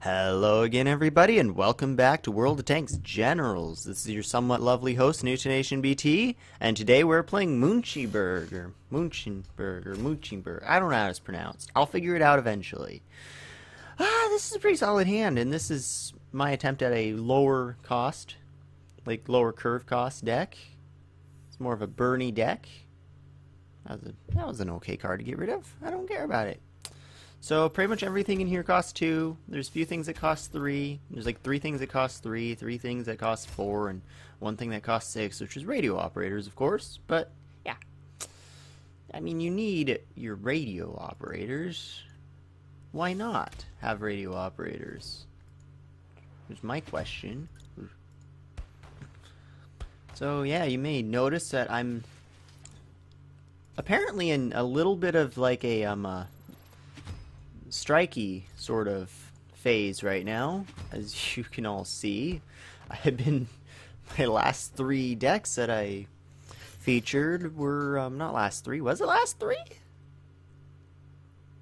Hello again, everybody, and welcome back to World of Tanks Generals. This is your somewhat lovely host, Newtonation BT, and today we're playing Müncheberg. I don't know how it's pronounced. I'll figure it out eventually. This is a pretty solid hand, and this is my attempt at a lower cost, lower curve cost deck. It's more of a Bernie deck. That was an okay card to get rid of. I don't care about it. So pretty much everything in here costs 2. There's a few things that cost 3. There's like 3 things that cost 3, 3 things that cost 4, and 1 thing that costs 6, which is radio operators, of course. But yeah, I mean, you need your radio operators. Why not have radio operators? Here's my question. So yeah, you may notice that I'm apparently in a little bit of like a strikey sort of phase right now, as you can all see. My last 3 decks that I featured were not last 3. Was it last 3?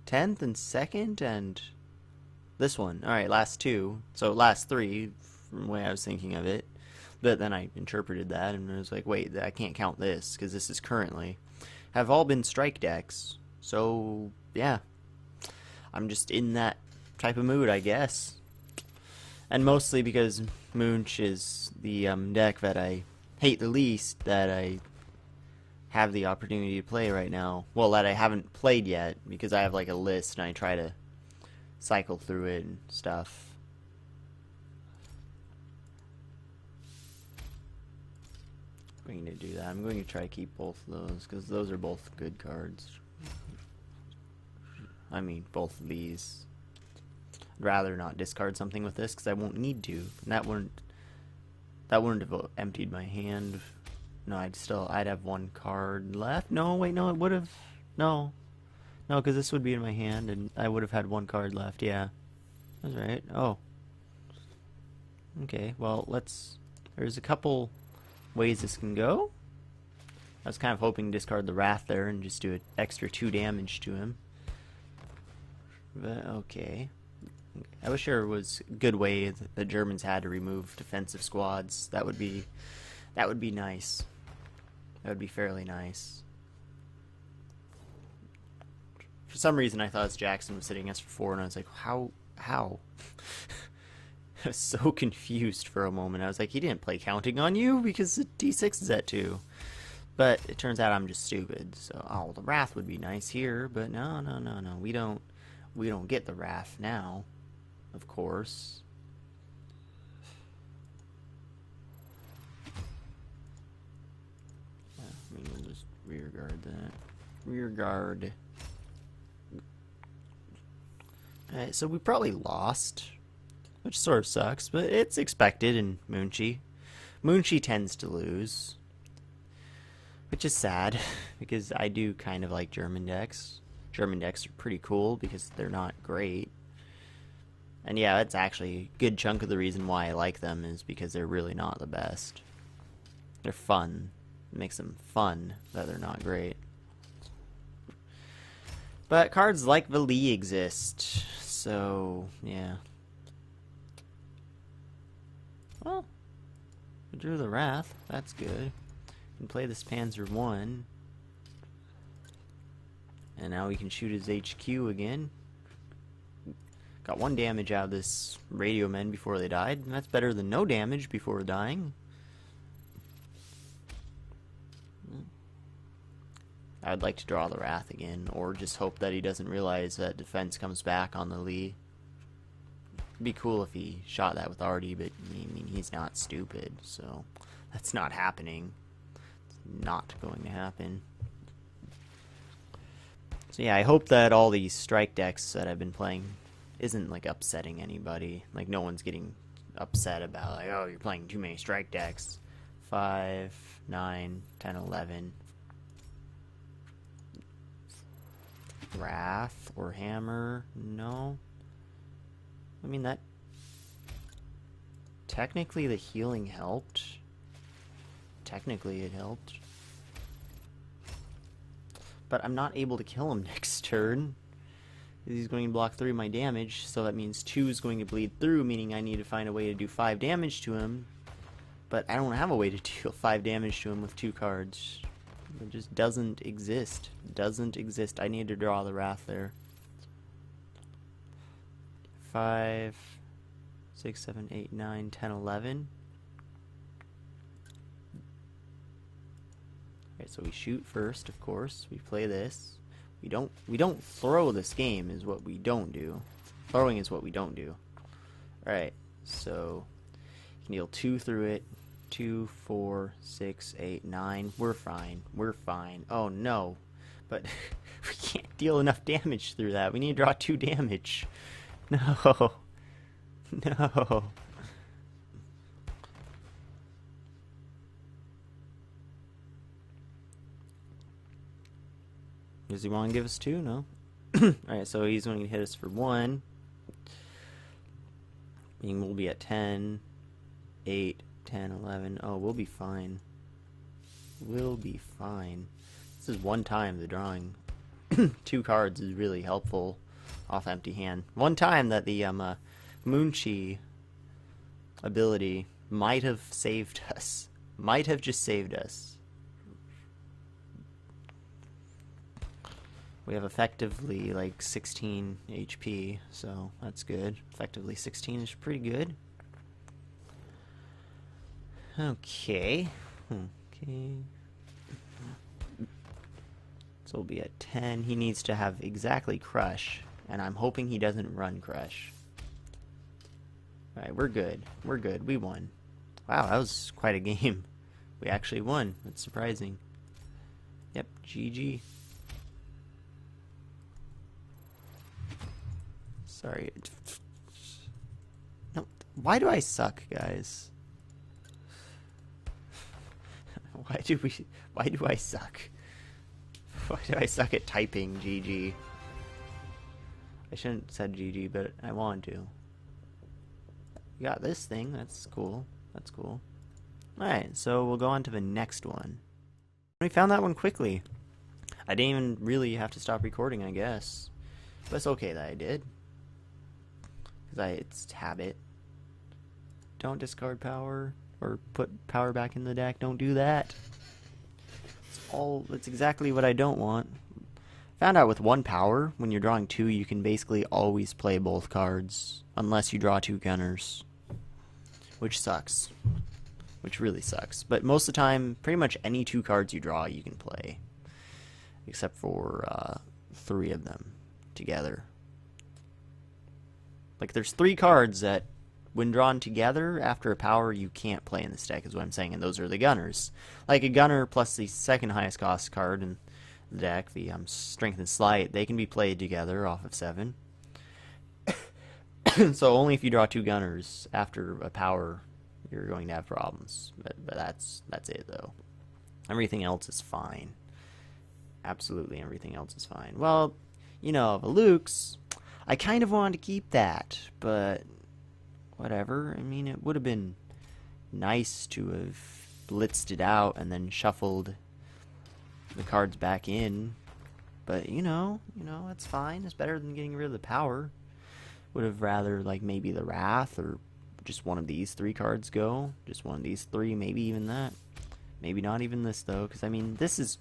10th and 2nd and this one. All right, last 2. So last 3 from the way I was thinking of it. But then I interpreted that and I was like, wait, I can't count this because this is currently have all been strike decks. So yeah, I'm just in that type of mood, I guess. And mostly because Munch is the deck that I hate the least that I have the opportunity to play right now. Well, that I haven't played yet because I have like a list and I try to cycle through it and stuff. I'm going to do that. I'm going to try to keep both of those because those are both good cards. I mean, both of these. I'd rather not discard something with this because I won't need to. And that wouldn't have emptied my hand. No, I'd have 1 card left. No, wait, no, it would have. No, because this would be in my hand, and I would have had 1 card left. Yeah, that's right. Oh, okay. Well, there's a couple ways this can go. I was kind of hoping to discard the Wrath there and just do an extra 2 damage to him. But okay. I wish there was a good way that the Germans had to remove defensive squads. That would be nice. That would be fairly nice. For some reason I thought Jackson was sitting S4 and I was like, how? I was so confused for a moment. I was like, he didn't play counting on you because the D6 is at 2. But it turns out I'm just stupid. So, the Wrath would be nice here, but no. We don't get the Wrath now, of course. Yeah, I mean, we'll just rear guard that. Rear guard. Alright, so we probably lost, which sort of sucks, but it's expected in Munchie. Munchie tends to lose, which is sad, because I do kind of like German decks. German decks are pretty cool because they're not great. And yeah, that's actually a good chunk of the reason why I like them is because they're really not the best. They're fun. It makes them fun that they're not great. But cards like the Lee exist, so yeah. Well, we drew the Wrath. That's good. We can play this Panzer 1. And now we can shoot his HQ again. Got 1 damage out of this radio men before they died. And that's better than no damage before dying. I'd like to draw the Wrath again. Or just hope that he doesn't realize that defense comes back on the Lee. It'd be cool if he shot that with Artie, but I mean, he's not stupid. So that's not happening. It's not going to happen. So yeah, I hope that all these strike decks that I've been playing isn't like upsetting anybody. Like no one's getting upset about like, oh, you're playing too many strike decks. 5, 9, 10, 11. Wrath or Hammer? No. I mean that technically the healing helped. Technically it helped. But I'm not able to kill him next turn. He's going to block 3 of my damage, so that means 2 is going to bleed through, meaning I need to find a way to do 5 damage to him. But I don't have a way to deal 5 damage to him with 2 cards. It just doesn't exist. Doesn't exist. I need to draw the Wrath there. 5, 6, 7, 8, 9, 10, 11. Alright, so we shoot first, of course. We play this. We don't throw this game is what we don't do. Throwing is what we don't do. Alright, so you can deal 2 through it. 2, 4, 6, 8, 9. We're fine. We're fine. Oh no. But we can't deal enough damage through that. We need to draw 2 damage. No. No. Does he want to give us 2? No. Alright, so he's going to hit us for 1. Meaning we'll be at 10, 8, 10, 11. Oh, we'll be fine. We'll be fine. This is one time the drawing 2 cards is really helpful off empty hand. One time that the Moonchi ability might have saved us. Might have just saved us. We have effectively like 16 HP, so that's good. Effectively 16 is pretty good. Okay. Okay. So we'll be at 10. He needs to have exactly Crush, and I'm hoping he doesn't run Crush. Alright, we're good. We're good. We won. Wow, that was quite a game. We actually won. That's surprising. Yep, GG. Sorry. No, why do I suck, guys? Why do I suck? Why do I suck at typing GG? I shouldn't have said GG, but I want to. You got this thing, that's cool. That's cool. Alright, so we'll go on to the next one. We found that one quickly. I didn't even really have to stop recording, I guess. But it's okay that I did. Because it's habit. Don't discard power or put power back in the deck. Don't do that. It's exactly what I don't want. Found out with 1 power, when you're drawing 2, you can basically always play both cards unless you draw 2 gunners, which sucks. Which really sucks. But most of the time, pretty much any 2 cards you draw, you can play, except for 3 of them together. Like, there's 3 cards that, when drawn together after a power, you can't play in this deck, is what I'm saying, and those are the gunners. Like a gunner plus the second highest cost card in the deck, the Strength and Sleight, they can be played together off of 7. So only if you draw 2 gunners after a power, you're going to have problems. But that's it, though. Everything else is fine. Absolutely everything else is fine. Well, you know, the Lukes, I kind of wanted to keep that, but whatever. I mean, it would have been nice to have blitzed it out and then shuffled the cards back in. But, you know, that's fine. It's better than getting rid of the power. Would have rather, like, maybe the Wrath or just one of these 3 cards go. Just one of these 3, maybe even that. Maybe not even this, though, because, I mean, this is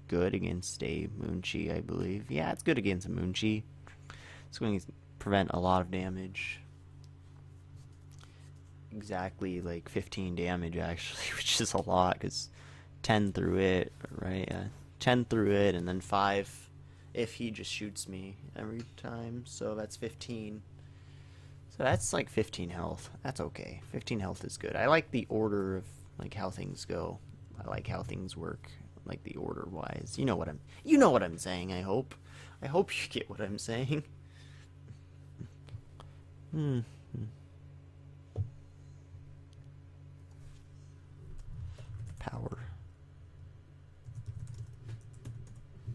good against a Moonchi, I believe. Yeah, it's good against a Moonchi. It's going to prevent a lot of damage. Exactly like 15 damage, actually, which is a lot, because 10 through it, right? 10 through it, and then 5 if he just shoots me every time, so that's 15. So that's like 15 health. That's okay. 15 health is good. I like the order of like how things go. I like how things work, like the order wise. You know what I'm saying, I hope. I hope you get what I'm saying. Power.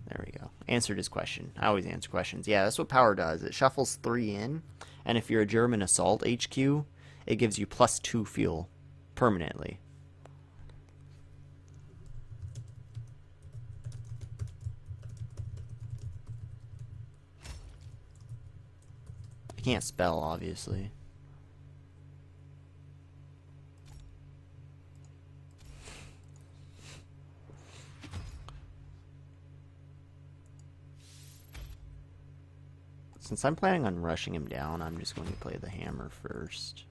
There we go. Answered his question. I always answer questions. Yeah, that's what power does. It shuffles 3 in, and if you're a German assault HQ, it gives you +2 fuel permanently. can't spell, obviously. Since I'm planning on rushing him down, I'm just going to play the hammer first.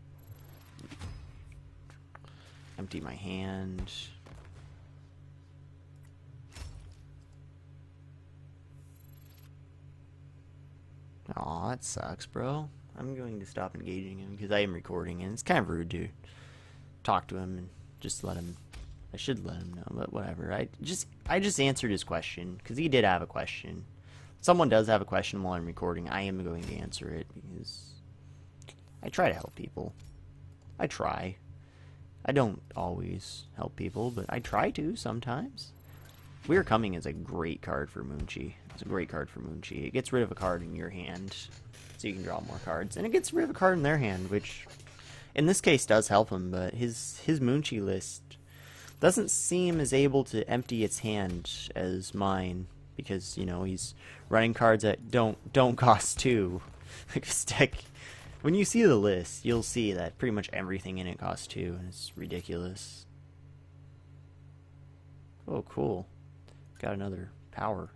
Empty my hand. Aw, that sucks, bro. I'm going to stop engaging him because I am recording, and it's kind of rude to talk to him and just let him. I should let him know, but whatever. I just answered his question because he did have a question. Someone does have a question while I'm recording. I am going to answer it because I try to help people. I try. I don't always help people, but I try to sometimes. We Are Coming is a great card for Moonchi. It's a great card for Moonchi. It gets rid of a card in your hand, so you can draw more cards. And it gets rid of a card in their hand, which in this case does help him, but his Moonchi list doesn't seem as able to empty its hand as mine. Because, you know, he's running cards that don't cost 2. Like this deck, when you see the list, you'll see that pretty much everything in it costs 2, and it's ridiculous. Oh, cool. Got another power.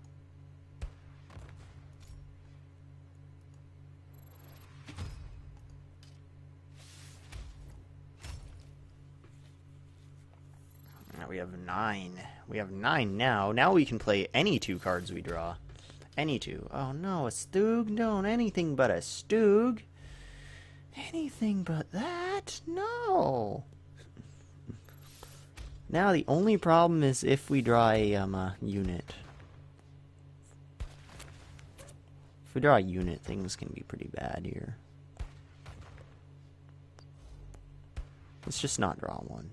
Now we have 9. We have 9 now. Now we can play any 2 cards we draw. Any 2. Oh no, a Stoog? No, anything but a Stoog. Anything but that? No. Now the only problem is if we draw a unit. If we draw a unit, things can be pretty bad here. Let's just not draw one.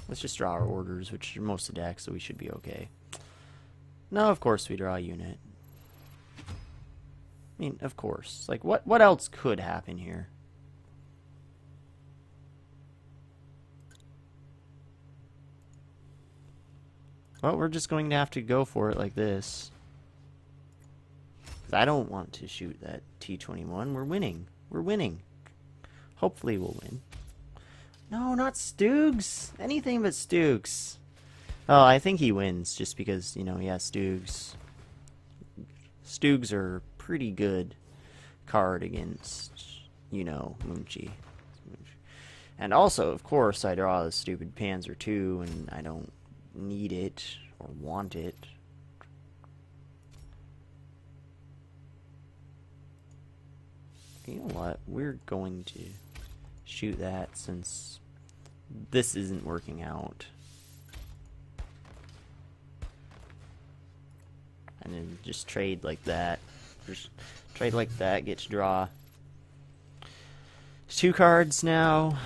Let's just draw our orders, which are most of the decks, so we should be okay. No, of course we draw a unit. I mean, of course. Like, what else could happen here? Well, we're just going to have to go for it like this. 'Cause I don't want to shoot that T-21. We're winning. We're winning. Hopefully we'll win. No, not Stoogs. Anything but Stoogs. Oh, I think he wins just because, you know, he has Stoogs. Stoogs are pretty good card against, you know, Moonchi. And also, of course, I draw the stupid Panzer II, and I don't need it or want it. You know what? We're going to shoot that since this isn't working out. And then just trade like that. Just trade like that, get to draw 2 cards now.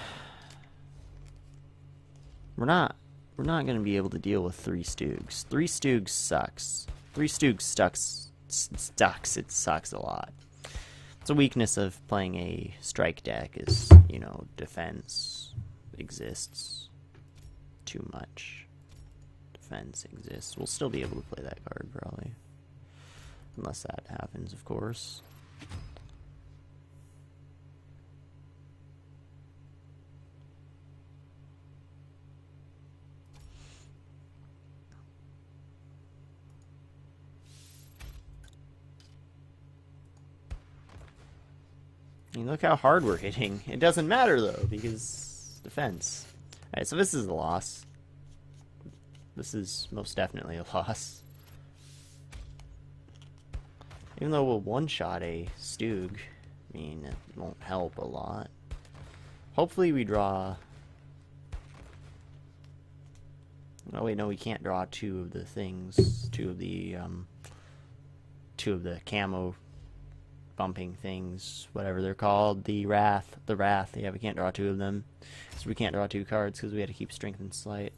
We're not going to be able to deal with 3 Stoogs. 3 Stoogs sucks. 3 Stoogs sucks. It sucks a lot. It's a weakness of playing a strike deck is, you know, defense exists too much. Defense exists. We'll still be able to play that card, probably. Unless that happens, of course. I mean, look how hard we're hitting. It doesn't matter, though, because defense. Alright, so this is a loss. This is most definitely a loss. Even though we'll one-shot a Stoog, I mean, it won't help a lot. Hopefully we draw... Oh wait, no, we can't draw 2 of the things. 2 of the camo bumping things, whatever they're called. The Wrath. Yeah, we can't draw 2 of them. So we can't draw 2 cards because we had to keep Strength and Sleight.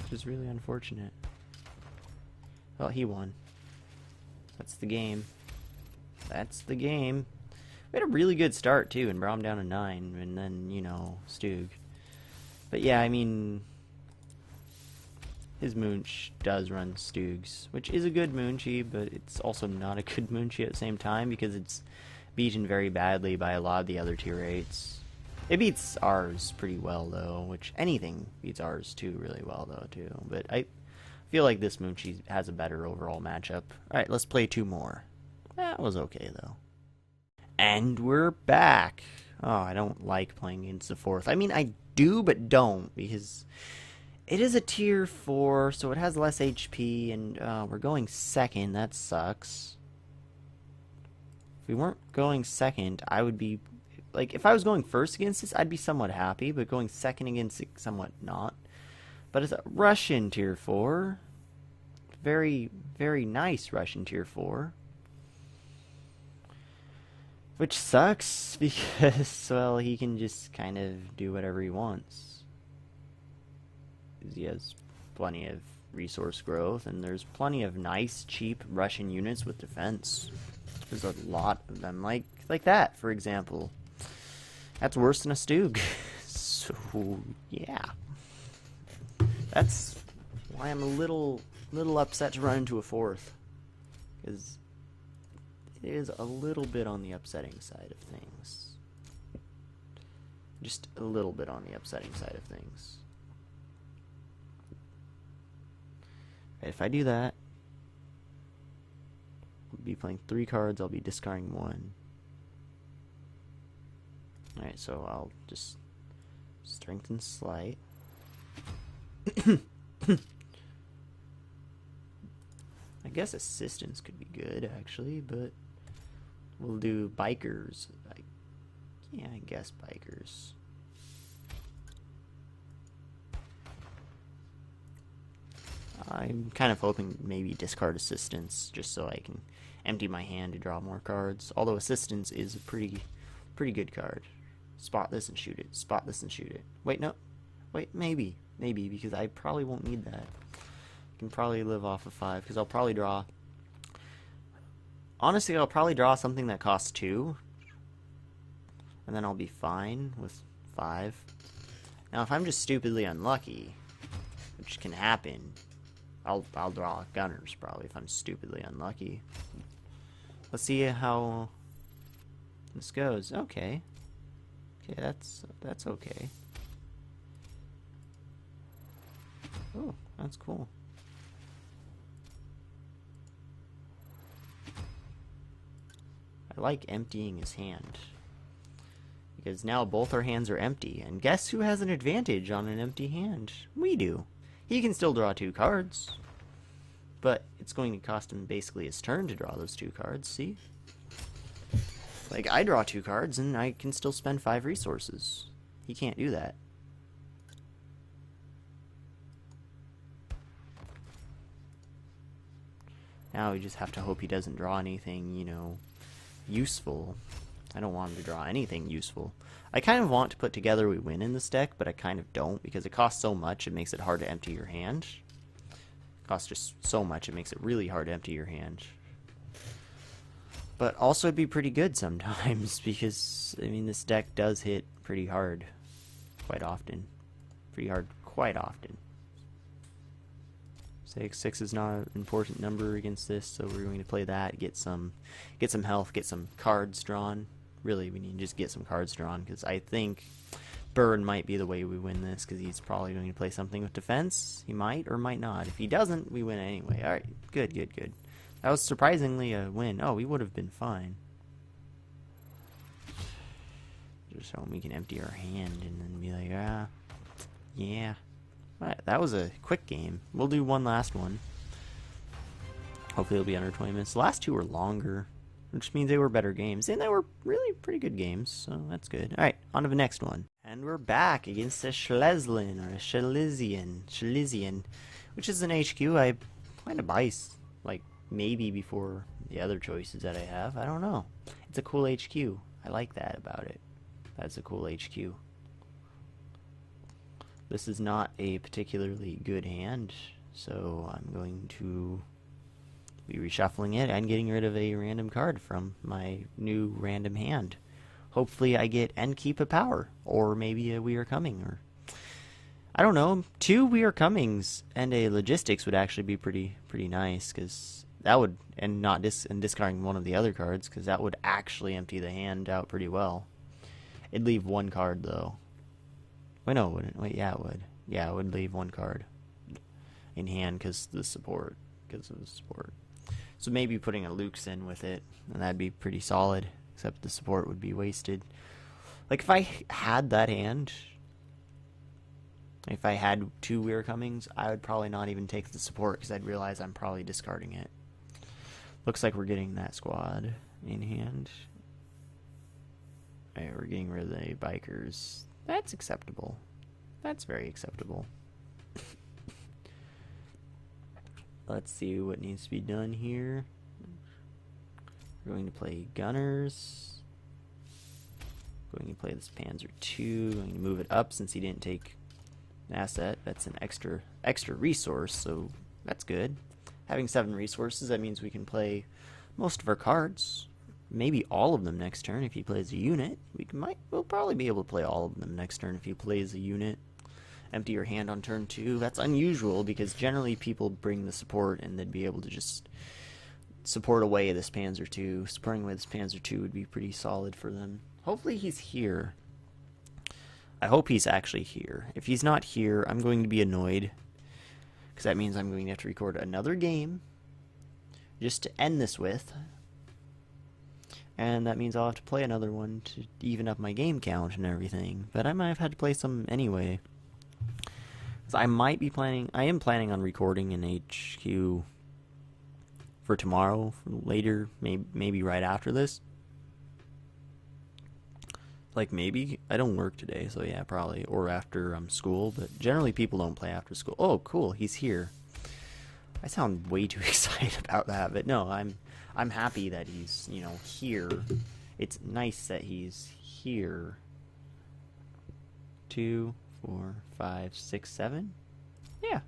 Which is really unfortunate. Well, he won. That's the game. That's the game. We had a really good start, too, and brought him down to 9, and then, you know, Stoog. But yeah, I mean... his Moonch does run Stoogs, which is a good Moonchie, but it's also not a good Moonchie at the same time because it's beaten very badly by a lot of the other tier 8s. It beats ours pretty well, though, which anything beats ours, too, really well, though, too. But I feel like this Moonchie has a better overall matchup. Alright, let's play 2 more. That was okay, though. And we're back. Oh, I don't like playing against the 4th. I mean, I do, but don't, because it is a tier 4, so it has less HP, and we're going 2nd. That sucks. If we weren't going 2nd, I would be... Like, if I was going 1st against this, I'd be somewhat happy, but going 2nd against it, somewhat not. But it's a Russian tier 4. Very, very nice Russian tier 4. Which sucks, because, well, he can just kind of do whatever he wants. He has plenty of resource growth, and there's plenty of nice, cheap Russian units with defense. There's a lot of them, like that, for example. That's worse than a Stug. So, yeah. That's why I'm a little upset to run into a 4th. Because it is a little bit on the upsetting side of things. Just a little bit on the upsetting side of things. If I do that, I'll be playing 3 cards, I'll be discarding 1. Alright, so I'll just strengthen slight. I guess assistance could be good, actually, but we'll do bikers. Yeah, I guess bikers. I'm kind of hoping maybe discard assistance, just so I can empty my hand to draw more cards. Although assistance is a pretty good card. Spot this and shoot it. Spot this and shoot it. Wait, no. Wait, maybe. Maybe, because I probably won't need that. I can probably live off of 5, because I'll probably draw... Honestly, I'll probably draw something that costs 2. And then I'll be fine with 5. Now, if I'm just stupidly unlucky, which can happen, I'll draw gunners, probably, if I'm stupidly unlucky. Let's see how this goes. Okay. Okay, that's okay. Oh, that's cool. I like emptying his hand. Because now both our hands are empty. And guess who has an advantage on an empty hand? We do. He can still draw 2 cards. But it's going to cost him basically his turn to draw those 2 cards, see? Like, I draw 2 cards, and I can still spend 5 resources. He can't do that. Now we just have to hope he doesn't draw anything, you know, useful. I don't want him to draw anything useful. I kind of want to put together we win in this deck, but I kind of don't, because it costs so much, it makes it hard to empty your hand. It costs just so much, it makes it really hard to empty your hand. But also it'd be pretty good sometimes, because, I mean, this deck does hit pretty hard quite often. Pretty hard quite often. 6 is not an important number against this, so we're going to play that, get some health, get some cards drawn. Really, we need to just get some cards drawn, because I think Burn might be the way we win this, because he's probably going to play something with defense. He might or might not. If he doesn't, we win anyway. Alright, good. That was surprisingly a win. Oh, we would have been fine. Just so we can empty our hand and then be like, yeah. Alright, that was a quick game. We'll do one last one. Hopefully it'll be under 20 minutes. The last 2 were longer, which means they were better games. And they were really pretty good games, so that's good. Alright, on to the next one. And we're back against a Schlesien, or a Schlesian, which is an HQ I plan to buy, like, maybe before the other choices that I have. I don't know. It's a cool HQ. I like that about it. That's a cool HQ. This is not a particularly good hand, so I'm going to be reshuffling it and getting rid of a random card from my new random hand. Hopefully I get and keep a power, or maybe a We Are Coming, or I don't know. 2 We Are Comings and a Logistics would actually be pretty nice, because that would, and not discarding one of the other cards, because that would actually empty the hand out pretty well. It'd leave 1 card though. Wait, no, it wouldn't. Wait, yeah, it would. Yeah, it would leave 1 card in hand because of the support. So maybe putting a Luke's in with it, and that'd be pretty solid. Except the support would be wasted. Like if I had that hand, if I had 2 We Are Comings, I would probably not even take the support because I'd realize I'm probably discarding it. Looks like we're getting that squad in hand. Alright, we're getting rid of the bikers. That's acceptable. That's very acceptable. Let's see what needs to be done here. We're going to play Gunners. Going to play this Panzer II. Going to move it up since he didn't take an asset. That's an extra resource, so that's good. Having 7 resources, that means we can play most of our cards. Maybe all of them next turn if he plays a unit. We'll probably be able to play all of them next turn if he plays a unit. Empty your hand on turn 2. That's unusual because generally people bring the support and they'd be able to just support away this Panzer II. Supporting away this Panzer II would be pretty solid for them. Hopefully he's here. I hope he's actually here. If he's not here, I'm going to be annoyed, because that means I'm going to have to record another game just to end this with. And that means I'll have to play another one to even up my game count and everything. But I might have had to play some anyway. So I am planning on recording an HQ for tomorrow, for later, maybe right after this. Like maybe, I don't work today, so yeah, probably, or after school, but generally people don't play after school. Oh, cool, he's here. I sound way too excited about that, but no, I'm happy that he's, here. It's nice that he's here. 2, 4, 5, 6, 7? Yeah.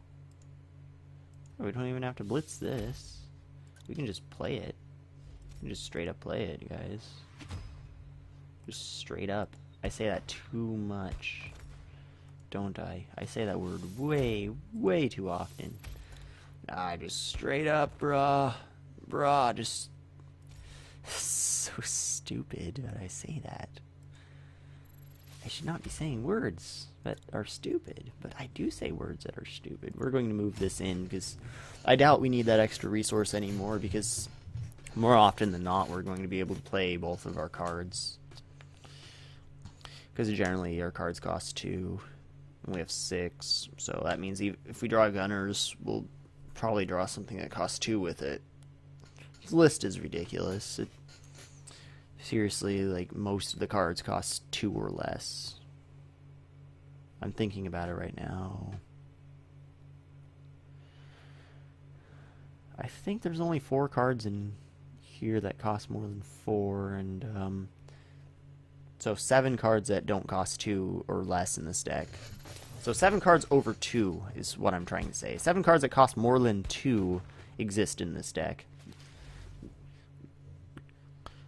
We don't even have to blitz this. We can just play it. We can just straight up play it, guys. Just straight up. I say that too much, don't I? I say that word way too often. Just straight up, bruh. Just so stupid that I say that. I should not be saying words that are stupid, but I do say words that are stupid. We're going to move this in because I doubt we need that extra resource anymore, because more often than not we're going to be able to play both of our cards. Because generally our cards cost 2, and we have 6, so that means if we draw Gunners, we'll probably draw something that costs 2 with it. This list is ridiculous. Seriously, like, most of the cards cost 2 or less. I'm thinking about it right now. I think there's only 4 cards in here that cost more than 4, and so 7 cards that don't cost 2 or less in this deck. So 7 cards over 2 is what I'm trying to say. 7 cards that cost more than 2 exist in this deck.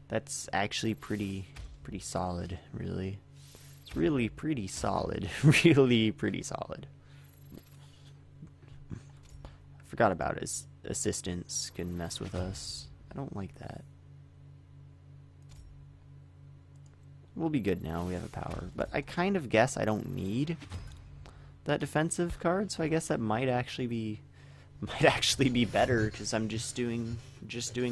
That's actually pretty solid, really. It's really pretty solid. Really pretty solid. I forgot about his assistants can mess with us. I don't like that. We'll be good now, we have a power. But I kind of guess I don't need that defensive card, so I guess that might actually be better, because I'm just doing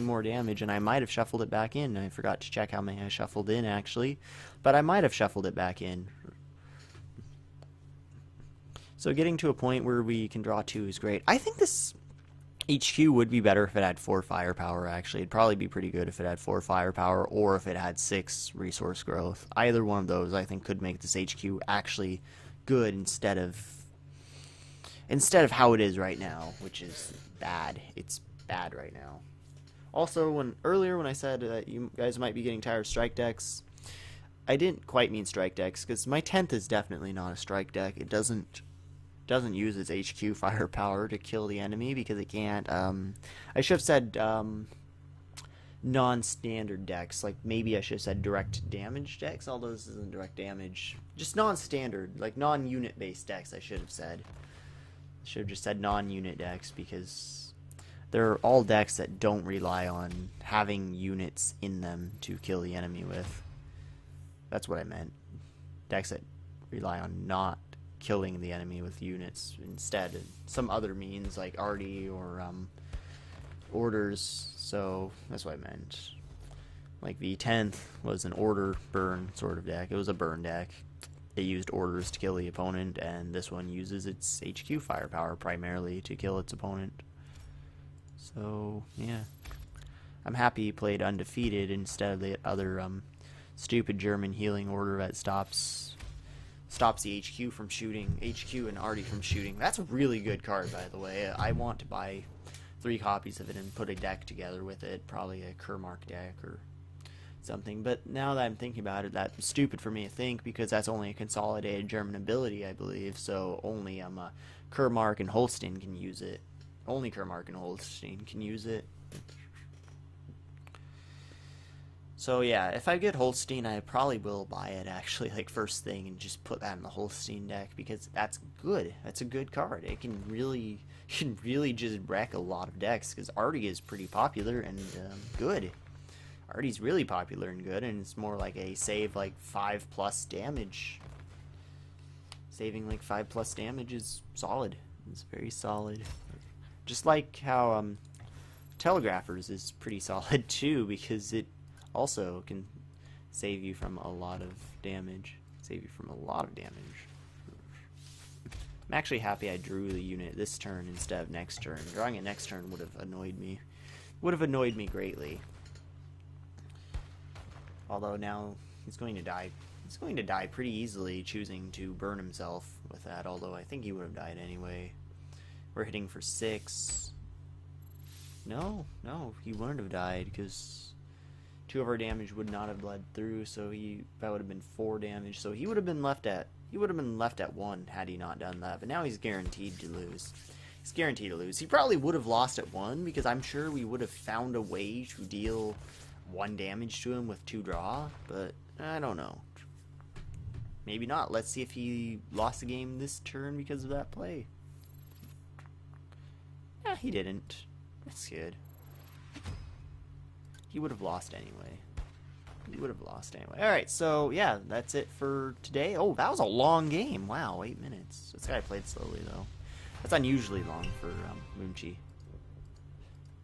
more damage, and I might have shuffled it back in. I forgot to check how many I shuffled in, actually, but I might have shuffled it back in. So getting to a point where we can draw 2 is great. I think this HQ would be better if it had 4 firepower, actually. It'd probably be pretty good if it had 4 firepower, or if it had 6 resource growth. Either one of those, I think, could make this HQ actually good instead of how it is right now, which is bad. It's bad right now. Also, earlier when I said that you guys might be getting tired of strike decks, I didn't quite mean strike decks, because my 10th is definitely not a strike deck. It doesn't use its HQ firepower to kill the enemy, because it can't. I should have said non-standard decks. Like maybe I should have said direct damage decks, although this isn't direct damage. Just non-standard, like non-unit based decks. I should have said. I should have just said non-unit decks because they're all decks that don't rely on having units in them to kill the enemy with. That's what I meant. Decks that rely on not killing the enemy with units instead, and some other means like arty or orders. So that's what I meant. Like the 10th was an order burn sort of deck. It was a burn deck. It used orders to kill the opponent, and this one uses its HQ firepower primarily to kill its opponent. So yeah, I'm happy he played undefeated instead of the other stupid German healing order that stops the HQ from shooting, HQ and arty from shooting. That's a really good card, by the way. I want to buy 3 copies of it and put a deck together with it, probably a Kermark deck or something. But now that I'm thinking about it, that's stupid for me to think because that's only a consolidated German ability, I believe. So only Kermark and Holstein can use it. Only Kermark and Holstein can use it. So yeah, if I get Holstein, I probably will buy it actually like first thing and just put that in the Holstein deck because that's good. That's a good card. It can really just wreck a lot of decks because arty is pretty popular and good. Arty's really popular and good, and it's more like a save like 5+ damage. Saving like 5+ damage is solid. It's very solid. Just like how Telegraphers is pretty solid too because it also can save you from a lot of damage. I'm actually happy I drew the unit this turn instead of next turn. Drawing it next turn would have annoyed me. Would have annoyed me greatly. Although now he's going to die. He's going to die pretty easily choosing to burn himself with that, although I think he would have died anyway. We're hitting for 6. No, he wouldn't have died because 2 of our damage would not have bled through, so that would have been 4 damage. So he would have been left at 1 had he not done that. But now he's guaranteed to lose. He's guaranteed to lose. He probably would have lost at 1 because I'm sure we would have found a way to deal 1 damage to him with 2 draw, but I don't know. Maybe not. Let's see if he lost the game this turn because of that play. Yeah, he didn't. That's good. He would have lost anyway. Alright, so yeah, that's it for today. Oh, that was a long game. Wow, 8 minutes. This guy played slowly, though. That's unusually long for Munchi.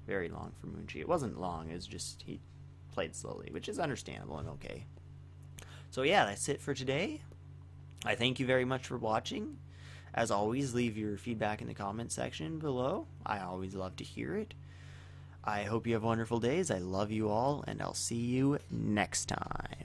Very long for Munchi. It wasn't long, it was just he played slowly, which is understandable and okay. So yeah, that's it for today. I thank you very much for watching. As always, leave your feedback in the comment section below. I always love to hear it. I hope you have wonderful days. I love you all, and I'll see you next time.